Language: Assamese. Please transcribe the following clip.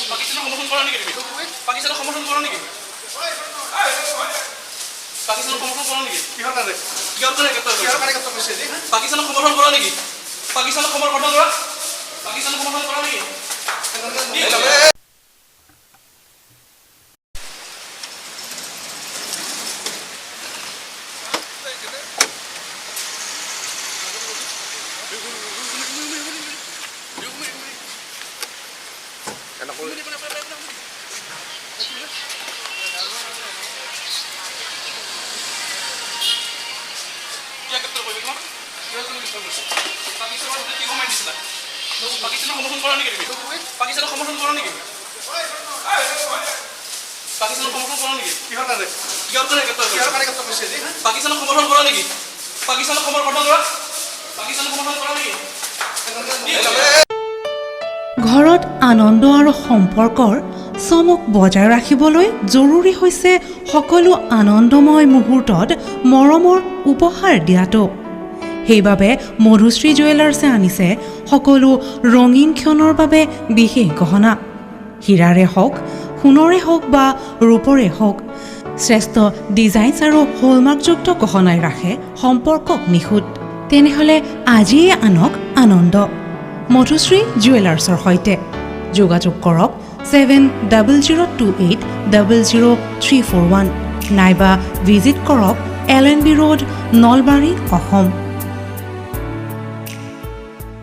পাকিস্তানৰ সমৰ্থন কৰা নেকি? পাকিস্তানৰ সমৰ্থন কৰা নেকি? কিহৰ কাৰণে পাকিস্তানৰ সমৰ্থন কৰা নেকি? পাকিস্তানৰ সমৰ্থন কৰা পাকিস্তানৰ সমৰ্থন কৰা নেকি? পাকিস্তানৰ সমৰ্থন কৰা নেকি? পাকিস্তানৰ সমৰ্থন কৰা নেকি? পাকিস্তানৰ সমৰ্থন কৰা নেকি? কিহৰ কাৰণে পাকিস্তানৰ সমৰ্থন কৰা নেকি? পাকিস্তানৰ সমৰ্থন কৰা পাকিস্তানৰ সমৰ্থন কৰা নেকি? ঘৰত আনন্দ আৰু সম্পৰ্কৰ চমক বজাই ৰাখিবলৈ জৰুৰী হৈছে সকলো আনন্দময় মুহূৰ্তত মৰমৰ উপহাৰ দিয়াটো। সেইবাবে মধুশ্ৰী জুৱেলাৰ্ছে আনিছে সকলো ৰঙীন ক্ষণৰ বাবে বিশেষ গহনা। হীৰাৰে হওক, সোণৰে হওক বা ৰূপৰে হওক, শ্ৰেষ্ঠ ডিজাইনছ আৰু হলমাৰ্কযুক্ত গহনাই ৰাখে সম্পৰ্কক নিখুঁত। তেনেহ'লে আজিয়ে আনক আনন্দ মধুশ্ৰী জুৱেলাৰ্ছৰ সৈতে। যোগাযোগ কৰক 7002800341 নাইবা ভিজিট কৰক LNB ৰোড, নলবাৰী, অসম।